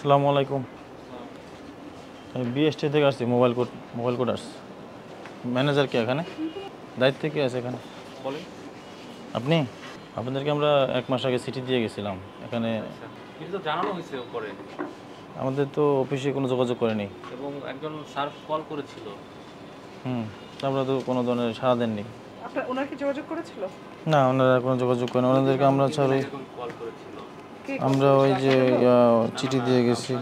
আসসালামু আলাইকুম। আমি বিএসটি থেকে আসছি। মোবাইল কোড আসছি। ম্যানেজার কে এখানে? দায়িত্বে কে আছে এখানে? বলেন। আপনি? আপনাদেরকে আমরা 1 মাস আগে চিঠি দিয়ে গেছিলাম এখানে। আচ্ছা, এটা তো জানানো হয়েছে পরে আমাদের তো অফিসে কোনো যোগাযোগ করেনি এবং একজন স্যার কল করেছিল। আমরা তো কোনো ধরনের সাড়া দেননি। আপনার ওনার কি যোগাযোগ করেছিল? না, ওনারা কোনো যোগাযোগ করেন। ওনাদেরকে আমরা ছাড়া কল করেছিল। আমরা ওই যে চিঠি দিয়ে গেছি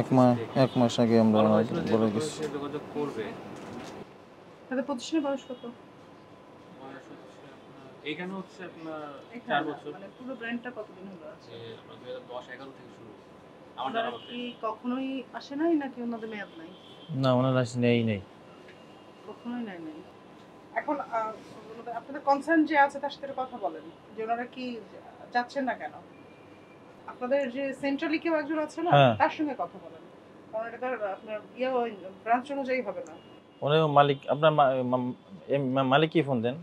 আপনাদের 1 মাস আগে আমরা বলে গেছি। যোগাযোগ করবে। তাদের প্রতিষ্ঠানের বয়স কত? বয়স হচ্ছে আপনার এখানে হচ্ছে আপনার 4 বছর। মানে পুরো ব্র্যান্ডটা কতদিন হলো আছে? আপনার 2010-11 থেকে শুরু। আমার জানা মতে কি কখনোই আসে নাই নাকি ওনাদের মেয়াদ নাই? না, ওনার লাইসেন্স নেই। কখনোই নাই। এখন আপনাদের কনসার্ন যে আছে তার সাথে কথা বলেন যে ওনারা কি যাচ্ছেন না কেন? আপনাদের যে সেন্ট্রালি কেউ একজন আছে না, তার সঙ্গে কথা বলেন, কারণ এটা আপনার ব্রাঞ্চ অনুযায়ী হবে না। উনি মালিক, আপনার মালিক কি ফোন দেন?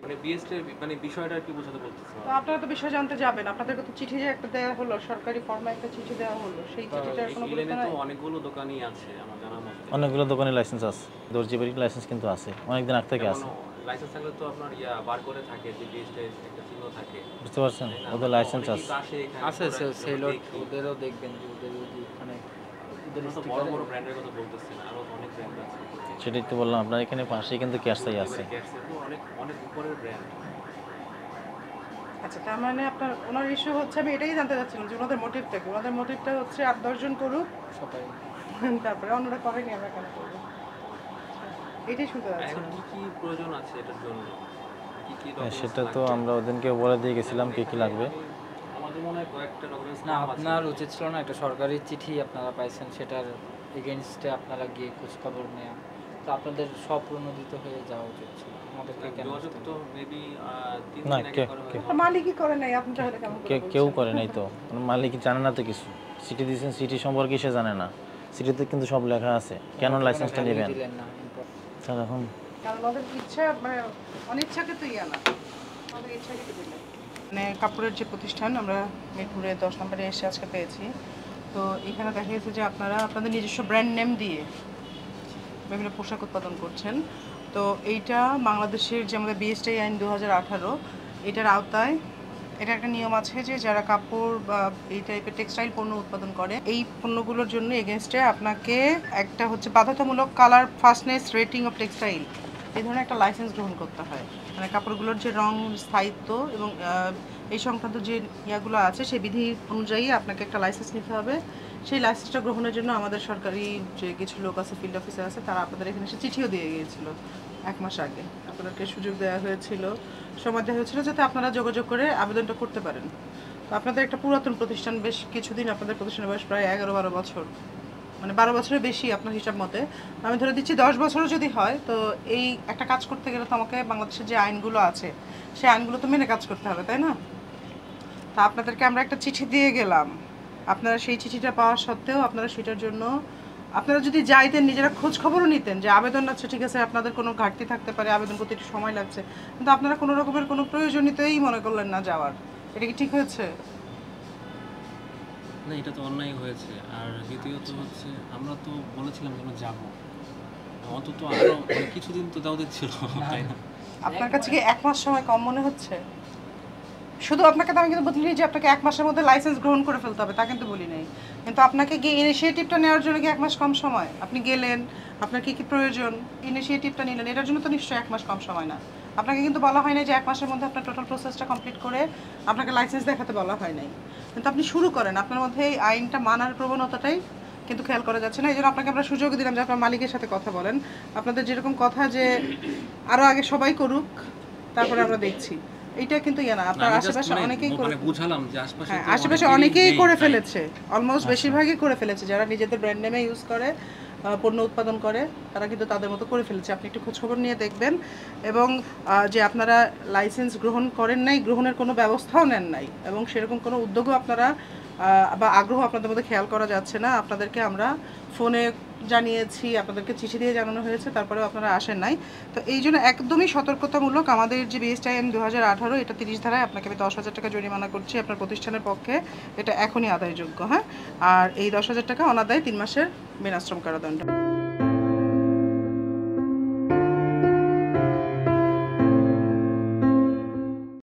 মানে বিএসটি মানে বিষয়টা কি বোঝাতে বলতেছে? তো আপনারা তো বিষয় জানতে যাবেন, আপনাদেরকে তো চিঠি যে একটা দেওয়া হলো, সরকারি ফর্মে একটা চিঠি দেওয়া হলো, সেই চিঠিটার কোনো গুরুত্ব নাই? তো অনেকগুলো দোকানই আছে আমার জানা মতে। অনেকগুলো দোকানে লাইসেন্স আছে, দর্জি লাইসেন্স কিন্তু আছে, অনেকদিন আগ থেকে আছে। লাইসেন্স থাকলে তো আপনার বার করে থাকে যে বিএসটি একটা চিহ্ন থাকে, বুঝতে পারছেন? ওদের লাইসেন্স আছে। আছে সেলর ওদেরও দেখবেন যে ওদের ওখানে ওদের তো বড় বড় ব্র্যান্ডের কথা বলতেছেন, আরো অনেক ব্র্যান্ড আছে। সেটাই তো বললাম, আপনার এখানে পাশেই কিন্তু ক্যাশাই আছে। অনেক অনেক উপরের ব্র্যান্ড। আচ্ছা, তার মানে আপনার ওনার ইস্যু হচ্ছে, আমি এটাই জানতে চাচ্ছিলাম যে ওনাদের মোটিভটা কি? ওনাদের মোটিভটা হচ্ছে 8-10 জন করুক সবাই, তারপরে অন্যরা করেনি, আমরা কেন করবো? এটাই শুনতে যাচ্ছি। এখন কি প্রয়োজন আছে এটার জন্য? সেটা তো আমরা ওদেরকে বলে দিয়ে গেছিলাম কি লাগবে। আমাদের মনে হয় কয়েকটা ডকুমেন্টস না, আপনার উচিত ছিল না একটা সরকারি চিঠি আপনারা পাইছেন, সেটার এগেইনস্টে আপনারা গিয়ে খোঁজখবর নেওয়া, তো আপনাদের স্বপ্রণোদিত হয়ে যাওয়া উচিত ছিল। আমাদেরকে কেন যোগাযোগ তো মেবি 3 না, দিন আগে করা হয়েছে। মালিকই করে নাই, আপনি তাহলে কেমন করে বলছেন? কেউ করে নাই তো। মালিক জানে না তো কিছু। সিটি দিয়েছেন, সিটি সম্পর্কে সে জানে না। সিটিতে কিন্তু সব লেখা আছে, কেন লাইসেন্সটা নেবেন স্যার? এখন কারণ ওদের ইচ্ছা, মানে অনিচ্ছাকে তো ইয়া না, ওদের ইচ্ছাকে তো দিলেন। মানে কাপড়ের যে প্রতিষ্ঠান, আমরা মিরপুরে 10 নম্বরে এসে আজকে পেয়েছি, তো এখানে দেখা গেছে যে আপনারা আপনাদের নিজস্ব ব্র্যান্ড নেম দিয়ে বিভিন্ন পোশাক উৎপাদন করছেন। তো এইটা বাংলাদেশের যে আমাদের বিএসটি আইন 2018, এটার আওতায় এটা একটা নিয়ম আছে যে যারা কাপড় বা এই টাইপের টেক্সটাইল পণ্য উৎপাদন করে, এই পণ্যগুলোর জন্য এগেনস্টে আপনাকে একটা হচ্ছে বাধ্যতামূলক colour fastness rating of textile, এই ধরনের একটা লাইসেন্স গ্রহণ করতে হয়। মানে কাপড়গুলোর যে রং, স্থায়িত্ব এবং এই সংক্রান্ত যে ইয়াগুলো আছে সেই বিধি অনুযায়ী আপনাকে একটা লাইসেন্স নিতে হবে। সেই লাইসেন্সটা গ্রহণের জন্য আমাদের সরকারি যে কিছু লোক আছে, ফিল্ড অফিসার আছে, তারা আপনাদের এখানে এসে চিঠিও দিয়ে গিয়েছিল 1 মাস আগে। আপনাদেরকে সুযোগ দেওয়া হয়েছিল, সময় দেওয়া হয়েছিল যাতে আপনারা যোগাযোগ করে আবেদনটা করতে পারেন। তো আপনাদের একটা পুরাতন প্রতিষ্ঠান, বেশ কিছুদিন, আপনাদের প্রতিষ্ঠানের বয়স প্রায় 11-12 বছর, মানে 12 বছরের বেশি আপনার হিসাব মতে। আমি ধরে দিচ্ছি 10 বছরও যদি হয়, তো এই একটা কাজ করতে গেলে তো আমাকে বাংলাদেশের যে আইনগুলো আছে সেই আইনগুলো তো মেনে কাজ করতে হবে, তাই না? তা আপনাদেরকে আমরা একটা চিঠি দিয়ে গেলাম, আপনারা সেই চিঠিটা পাওয়া সত্ত্বেও আপনারা সেটার জন্য আপনারা যদি যাইতেন, নিজেরা খোঁজ খবরও নিতেন যে আবেদন আছে, ঠিক আছে, আপনাদের কোনো ঘাটতি থাকতে পারে, আবেদন করতে একটু সময় লাগছে, কিন্তু আপনারা কোনো রকমের কোনো প্রয়োজনীয়তাই মনে করলেন না যাওয়ার। এটা কি ঠিক হয়েছে? না, এটা তো অন্যায় হয়েছে। আর দ্বিতীয়ত হচ্ছে আমরা তো বলেছিলাম যেন যাবো, অন্তত আরো কিছুদিন তো দেওয়া ছিল, তাই না? আপনার কাছে কি 1 মাস সময় কম মনে হচ্ছে? শুধু আপনাকে তো আমি কিন্তু বলিনি যে আপনাকে 1 মাসের মধ্যে লাইসেন্স গ্রহণ করে ফেলতে হবে, তা কিন্তু বলি নাই। কিন্তু আপনাকে গিয়ে ইনিশিয়েটিভটা নেওয়ার জন্য কি 1 মাস কম সময়? আপনি গেলেন, আপনার কি প্রয়োজন, ইনিশিয়েটিভটা নিলেন, এটার জন্য তো নিশ্চয়ই 1 মাস কম সময় না। আপনাকে কিন্তু বলা হয় না যে 1 মাসের মধ্যে আপনার টোটাল প্রসেসটা কমপ্লিট করে আপনাকে লাইসেন্স দেখাতে বলা হয় নাই। কিন্তু আপনি শুরু করেন, আপনার মধ্যে এই আইনটা মানার প্রবণতাটাই কিন্তু খেয়াল করা যাচ্ছে না। এই জন্য আপনাকে আমরা সুযোগ দিলাম যে আপনার মালিকের সাথে কথা বলেন। আপনাদের যেরকম কথা যে আরও আগে সবাই করুক, তারপরে আমরা দেখছি, এইটা কিন্তু ইয়া না। আপনার আশেপাশে অনেকেই করে, বুঝালাম যে আশেপাশে অনেকেই করে ফেলেছে, অলমোস্ট বেশিরভাগই করে ফেলেছে, যারা নিজেদের ব্র্যান্ড নেমে ইউজ করে, পণ্য উৎপাদন করে, তারা কিন্তু তাদের মতো করে ফেলেছে। আপনি একটু খোঁজখবর নিয়ে দেখবেন, এবং যে আপনারা লাইসেন্স গ্রহণ করেন নাই, গ্রহণের কোনো ব্যবস্থাও নেন নাই, এবং সেরকম কোনো উদ্যোগও আপনারা বা আগ্রহ আপনাদের মধ্যে খেয়াল করা যাচ্ছে না। আপনাদেরকে আমরা ফোনে জানিয়েছি, আপনাদেরকে চিঠি দিয়ে জানানো হয়েছে, তারপরেও আপনারা আসেন নাই। তো এই জন্য একদমই সতর্কতামূলক আমাদের যে বিএসটিআইন 2018 এটা 30 ধারায় আপনাকে আমি 10,000 টাকা জরিমানা করছি আপনার প্রতিষ্ঠানের পক্ষে, এটা এখনই আদায়যোগ্য। হ্যাঁ, আর এই 10,000 টাকা অনাদায় 3 মাসের বিনাশ্রম কারাদণ্ড।